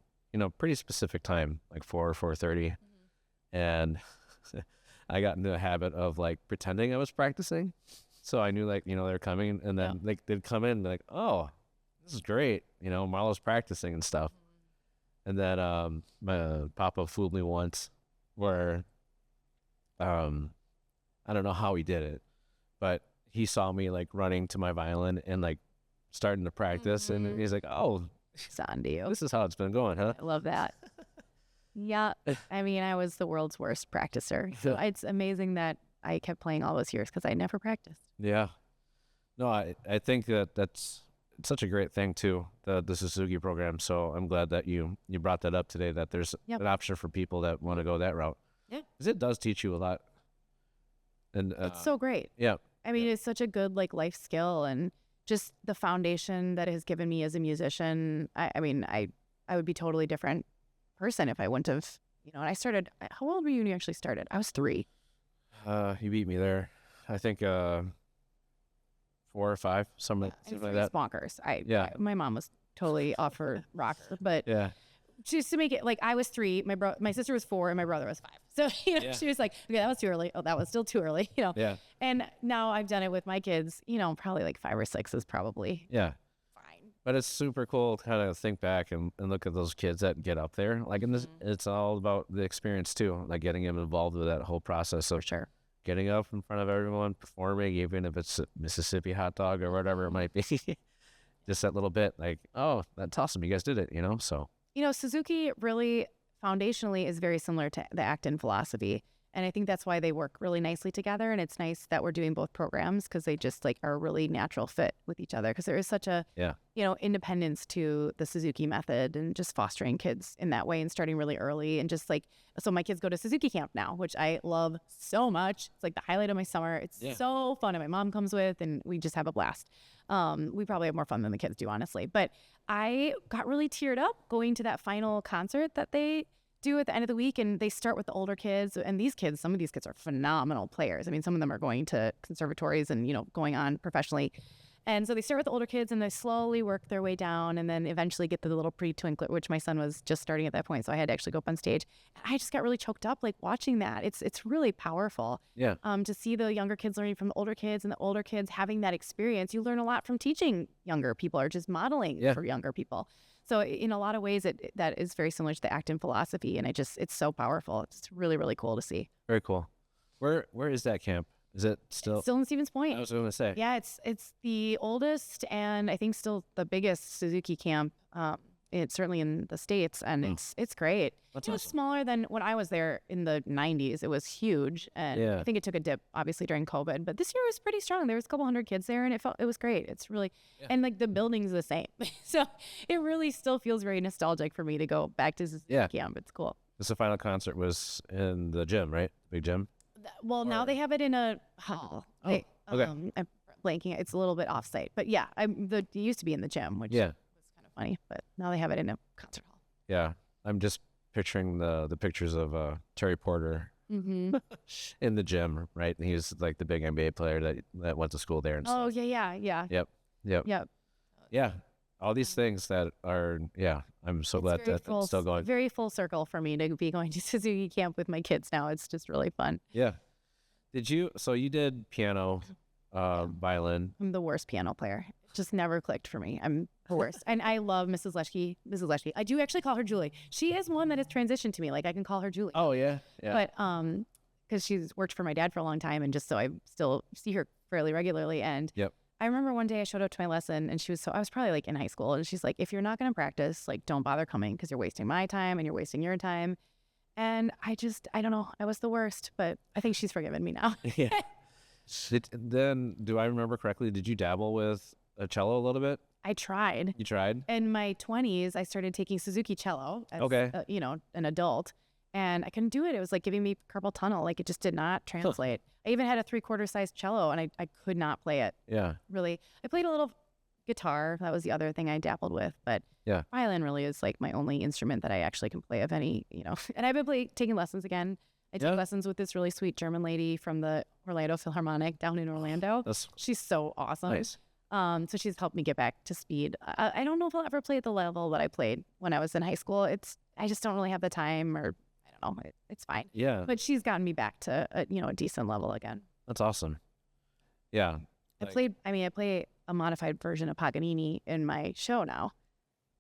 A: pretty specific time, like 4 or 4:30. And I got into a habit of like pretending I was practicing. So I knew like, they're coming and then like they'd come in and be like, oh, this is great. Marlo's practicing and stuff. And then my papa fooled me once where I don't know how he did it, but he saw me like running to my violin and like starting to practice and he's like, oh,
B: It's on to you.
A: this is how it's been going, huh?
B: I love that. Yeah. I mean, I was the world's worst practicer. So it's amazing that I kept playing all those years because I never practiced.
A: Yeah. No, I think that's such a great thing too, the Suzuki program. So I'm glad that you brought that up today, that there's an option for people that want to go that route.
B: Yeah.
A: Because it does teach you a lot. And
B: It's so great.
A: yeah.
B: I mean, it's such a good like life skill and just the foundation that it has given me as a musician. I mean, I would be a totally different person if I wouldn't have, and I started, how old were you when you actually started? I was 3.
A: You beat me there. I think 4 or 5, something like that.
B: It's bonkers.
A: Yeah.
B: My mom was totally off her rocker, but
A: Yeah.
B: just to make it like I was 3, my sister was 4, and my brother was 5. So she was like, okay, that was too early. Oh, that was still too early.
A: Yeah.
B: And now I've done it with my kids. Probably like 5 or 6 is probably
A: Yeah.
B: fine.
A: But it's super cool to kind of think back and look at those kids that get up there. Like, in this, it's all about the experience too, like getting them involved with that whole process of
B: Sure.
A: getting up in front of everyone, performing, even if it's a Mississippi hot dog or whatever it might be. just that little bit, like, oh, that's awesome, you guys did it, so.
B: Suzuki really foundationally is very similar to the Acton philosophy. And I think that's why they work really nicely together. And it's nice that we're doing both programs because they just like are a really natural fit with each other because there is such a, independence to the Suzuki method and just fostering kids in that way and starting really early. And just like, so my kids go to Suzuki camp now, which I love so much. It's like the highlight of my summer. It's so fun. And my mom comes with and we just have a blast. We probably have more fun than the kids do, honestly. But I got really teared up going to that final concert that they do at the end of the week, and they start with the older kids. And some of these kids are phenomenal players. I mean, some of them are going to conservatories and going on professionally. And so they start with the older kids and they slowly work their way down and then eventually get to the little pre-twinkler, which my son was just starting at that point. So I had to actually go up on stage. And I just got really choked up like watching that. It's really powerful.
A: Yeah.
B: To see the younger kids learning from the older kids and the older kids having that experience. You learn a lot from teaching younger people or just modeling for younger people. So in a lot of ways, that is very similar to the Acton philosophy. And it's so powerful. It's really, really cool to see.
A: Very cool. Where is that camp? Is it still?
B: It's still in Stevens Point.
A: I was going to say.
B: Yeah, it's the oldest and I think still the biggest Suzuki camp. It's certainly in the States, and it's great.
A: That's
B: it was
A: awesome.
B: smaller than when I was there in the 90s. It was huge, and I think it took a dip, obviously, during COVID. But this year was pretty strong. There was a couple hundred kids there, and it was great. It's really, and like the building's the same. So it really still feels very nostalgic for me to go back to Suzuki camp. It's cool.
A: The final concert was in the gym, right? Big gym?
B: Well, now they have it in a hall.
A: Okay.
B: I'm blanking. It's a little bit off-site. But yeah, it used to be in the gym, which was kind of funny. But now they have it in a concert hall.
A: Yeah. I'm just picturing the pictures of Terry Porter in the gym, right? And he was like the big NBA player that went to school there. And stuff.
B: Yeah.
A: Yep. Yeah. All these things that are, I'm so glad that it's still going.
B: Very full circle for me to be going to Suzuki camp with my kids now. It's just really fun.
A: Yeah. So you did piano, violin.
B: I'm the worst piano player. It just never clicked for me. I'm the worst. And I love Mrs. Leschke. I do actually call her Julie. She is one that has transitioned to me. Like I can call her Julie.
A: Oh, yeah.
B: But because she's worked for my dad for a long time and just so I still see her fairly regularly. And I remember one day I showed up to my lesson and I was probably like in high school, and she's like, if you're not going to practice, like don't bother coming because you're wasting my time and you're wasting your time. And I don't know. I was the worst, but I think she's forgiven me now.
A: Yeah. Then, do I remember correctly? Did you dabble with a cello a little bit?
B: I tried.
A: You tried?
B: In my 20s, I started taking Suzuki cello as, an adult. And I couldn't do it. It was like giving me carpal tunnel. Like it just did not translate. I even had a 3/4 size cello and I could not play it.
A: Yeah.
B: Really. I played a little guitar. That was the other thing I dabbled with. But violin really is like my only instrument that I actually can play of any, And I've been taking lessons again. I took lessons with this really sweet German lady from the Orlando Philharmonic down in Orlando. She's so awesome.
A: Nice.
B: So she's helped me get back to speed. I don't know if I'll ever play at the level that I played when I was in high school. I just don't really have the time, or I don't know. It's fine.
A: Yeah.
B: But she's gotten me back to a decent level again.
A: That's awesome. Yeah.
B: I play a modified version of Paganini in my show now.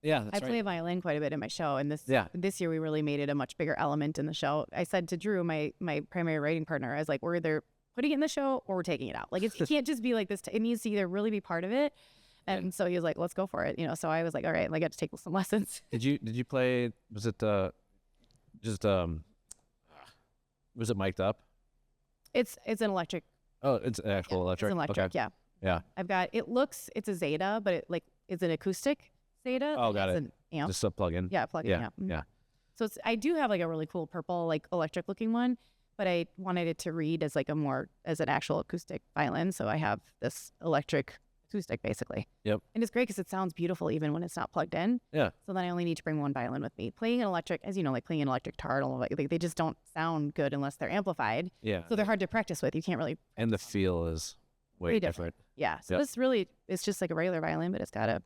A: Yeah, that's
B: I play violin quite a bit in my show, and this year we really made it a much bigger element in the show. I said to Drew, my primary writing partner, I was like, we're either putting it in the show or we're taking it out. Like it can't just be like this. It needs to either really be part of it. And so he was like, let's go for it. So I was like, all right, I got to take some lessons.
A: Did you play? Was it was it mic'd up?
B: It's an electric.
A: Oh, it's an actual electric.
B: It's an electric.
A: Okay.
B: Yeah. It's a Zeta, but it's an acoustic Zeta.
A: Oh, got it.
B: An amp.
A: Just a plug-in.
B: Yeah, plug-in. Yeah.
A: Yeah.
B: So I do have like a really cool purple, like electric looking one, but I wanted it to read as like as an actual acoustic violin. So I have this electric acoustic basically.
A: Yep.
B: And it's great because it sounds beautiful even when it's not plugged in.
A: Yeah.
B: So then I only need to bring one violin with me. Playing an electric, as you know, like playing an electric guitar, like they just don't sound good unless they're amplified.
A: Yeah.
B: So they're hard to practice with. You can't really.
A: And the feel is way different.
B: Yeah. So this really, it's just like a regular violin, but it's got an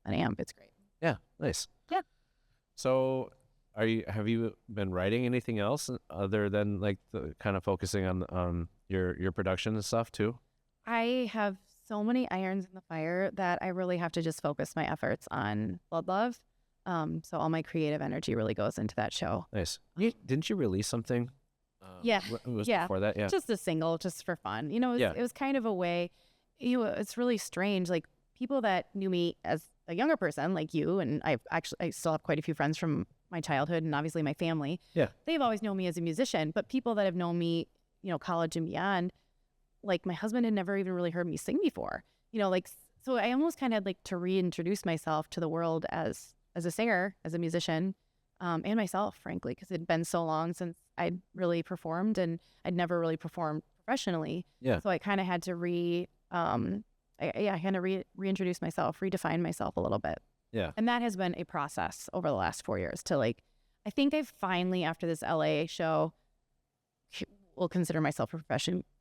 B: amp. It's great.
A: Yeah. Nice.
B: Yeah.
A: So have you been writing anything else other than like the kind of focusing on your production and stuff too? I
B: have so many irons in the fire that I really have to just focus my efforts on Blood Love. So all my creative energy really goes into that show.
A: Nice. Didn't you release something? Before that, yeah.
B: Just a single, just for fun. It was kind of a way. It's really strange. Like people that knew me as a younger person, like you, and I still have quite a few friends from my childhood and obviously my family.
A: Yeah.
B: They've always known me as a musician, but people that have known me, college and beyond, like my husband had never even really heard me sing before, like, so I almost kind of had like to reintroduce myself to the world as a singer, as a musician, and myself, frankly, because it'd been so long since I'd really performed, and I'd never really performed professionally.
A: Yeah.
B: So I kind of had to reintroduce myself, redefine myself a little bit.
A: Yeah.
B: And that has been a process over the last 4 years to like, I think I've finally, after this LA show, will consider myself a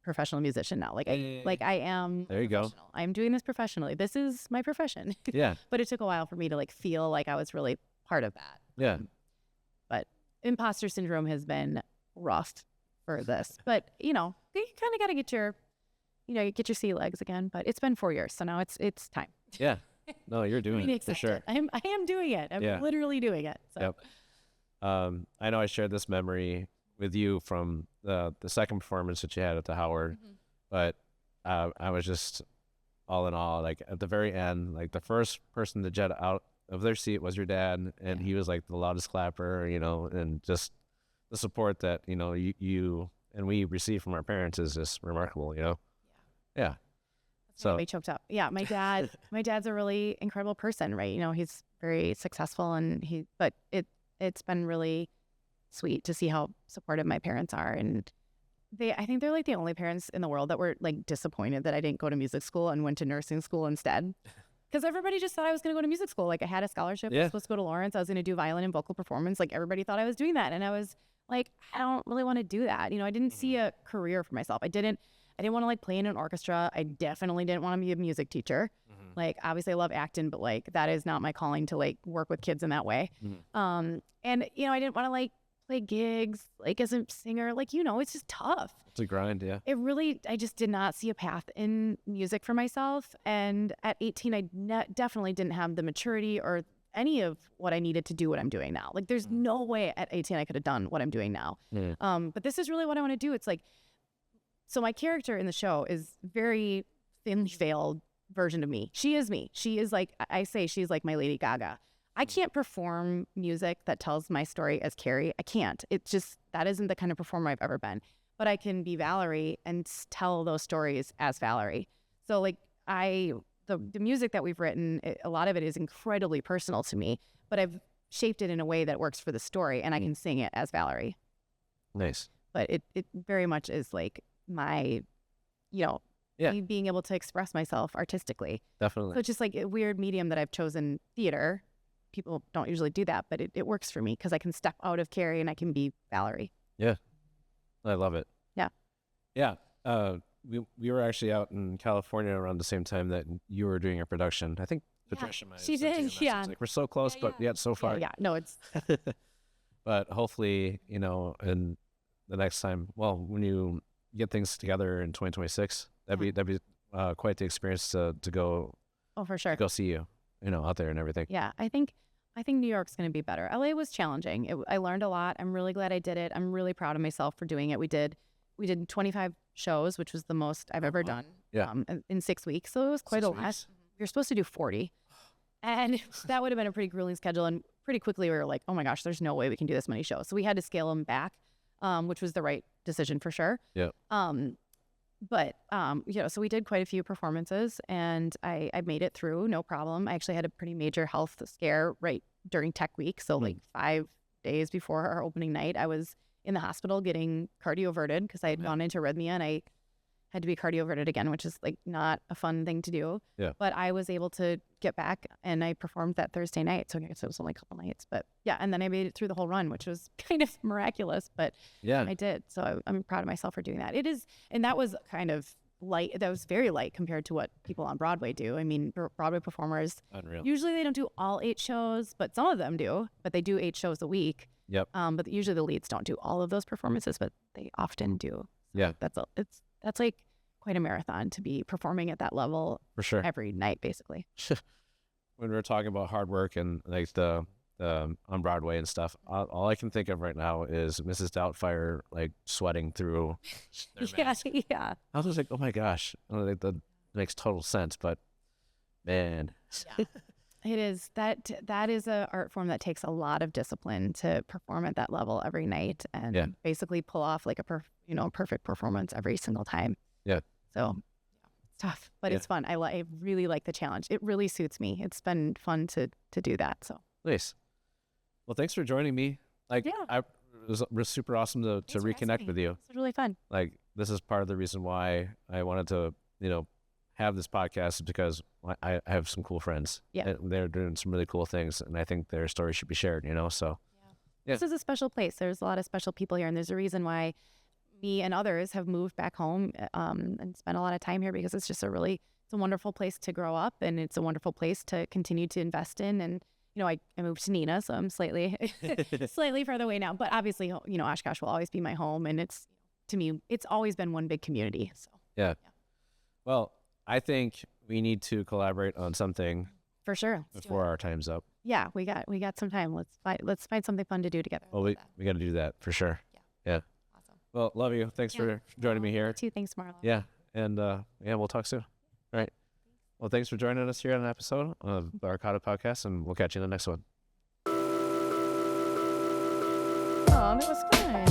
B: professional musician now. Like I am.
A: There you go.
B: I'm doing this professionally. This is my profession.
A: Yeah.
B: But it took a while for me to like feel like I was really part of that.
A: Yeah.
B: But imposter syndrome has been rough for this. But you kind of got to get your sea legs again. But it's been 4 years, so now it's time.
A: Yeah. No, you're doing it for sure.
B: I am doing it. I'm literally doing it. So.
A: Yep. I know I shared this memory with you from the second performance that you had at the Howard, but I was just all in awe. Like at the very end, like the first person to jet out of their seat was your dad, and he was like the loudest clapper, and just the support that you and we receive from our parents is just remarkable. Yeah. So
B: me choked up. Yeah, my dad's a really incredible person, right? He's very successful, and but it's been really sweet to see how supportive my parents are, and I think they're like the only parents in the world that were like disappointed that I didn't go to music school and went to nursing school instead. Because everybody just thought I was going to go to music school. Like I had a scholarship. I was supposed to go to Lawrence. I was going to do violin and vocal performance. Like everybody thought I was doing that, and I was like, I don't really want to do that. I didn't see a career for myself. I didn't want to like play in an orchestra. I definitely didn't want to be a music teacher. Like obviously I love acting, but like that is not my calling to like work with kids in that way. And I didn't want to like play gigs like as a singer. Like it's just tough.
A: It's a grind, yeah.
B: I just did not see a path in music for myself. And at 18, I definitely didn't have the maturity or any of what I needed to do what I'm doing now. Like there's no way at 18 I could have done what I'm doing now. But this is really what I want to do. It's like, so my character in the show is very thinly veiled version of me. She is me. She is like, I say she's like my Lady Gaga. I can't perform music that tells my story as Carey. I can't. It's just, that isn't the kind of performer I've ever been. But I can be Valerie and tell those stories as Valerie. So like the music that we've written, a lot of it is incredibly personal to me, but I've shaped it in a way that works for the story, and I can sing it as Valerie.
A: Nice.
B: But it very much is like my, me being able to express myself artistically.
A: Definitely.
B: So it's just like a weird medium that I've chosen, theater. People don't usually do that, but it works for me because I can step out of Carey and I can be Valerie.
A: Yeah. I love it.
B: Yeah.
A: Yeah. We were actually out in California around the same time that you were doing a production. I think Patricia might have
B: she
A: sent you a
B: did,
A: message.
B: yeah.
A: Like, we're so close, but yet so far.
B: Yeah. No, it's...
A: But hopefully, in the next time, well, when you get things together in 2026, that'd be quite the experience to go.
B: Oh, for sure.
A: Go see you, out there and everything.
B: Yeah, I think New York's going to be better. LA was challenging. I learned a lot. I'm really glad I did it. I'm really proud of myself for doing it. We did 25 shows, which was the most I've ever done.
A: Yeah.
B: In 6 weeks, so it was quite a lot. We were supposed to do 40, and that would have been a pretty grueling schedule. And pretty quickly, we were like, "Oh my gosh, there's no way we can do this many shows." So we had to scale them back, which was the right decision for sure.
A: Yeah.
B: But so we did quite a few performances, and I made it through, no problem. I actually had a pretty major health scare right during Tech Week. So like 5 days before our opening night, I was in the hospital getting cardioverted because I had gone into arrhythmia, and I had to be cardioverted again, which is like not a fun thing to do.
A: Yeah.
B: But I was able to get back, and I performed that Thursday night. So I guess it was only a couple nights, but yeah. And then I made it through the whole run, which was kind of miraculous, but yeah, I did. So I'm proud of myself for doing that. It is, and that was kind of light. That was very light compared to what people on Broadway do. I mean, Broadway performers,
A: unreal.
B: Usually they don't do all 8 shows, but some of them do. But they do 8 shows a week.
A: Yep.
B: But usually the leads don't do all of those performances, but they often do. So
A: yeah.
B: That's like quite a marathon to be performing at that level
A: for sure
B: every night, basically.
A: When we were talking about hard work and like the on Broadway and stuff, all I can think of right now is Mrs. Doubtfire like sweating through their mask.
B: Yeah.
A: I was just like, oh my gosh, like, that makes total sense. But Man.
B: Yeah. It is that is a art form that takes a lot of discipline to perform at that level every night and basically pull off like a perfect performance every single time.
A: Yeah.
B: So it's tough, but it's fun. I really like the challenge. It really suits me. It's been fun to do that. So
A: nice. Well, thanks for joining me. Like, it was super awesome to reconnect with you.
B: It's really fun.
A: Like, this is part of the reason why I wanted to, have this podcast, is because I have some cool friends.
B: Yeah.
A: And they're doing some really cool things, and I think their story should be shared, so. Yeah.
B: This is a special place. There's a lot of special people here, and there's a reason why me and others have moved back home and spent a lot of time here, because it's just it's a wonderful place to grow up, and it's a wonderful place to continue to invest in. And I moved to Neenah, so I'm slightly further away now, but obviously Oshkosh will always be my home, and to me it's always been one big community. So
A: yeah. Well, I think we need to collaborate on something
B: for sure
A: before our time's up.
B: Yeah, we got some time. Let's find something fun to do together.
A: Well, we got to do that for sure. Yeah. Awesome. Well, love you. Thanks for joining me here.
B: You too. Thanks, Marlo.
A: Yeah. And we'll talk soon. All right. Well, thanks for joining us here on an episode of the Arcata Podcast, and we'll catch you in the next one.
B: Oh, that was fun.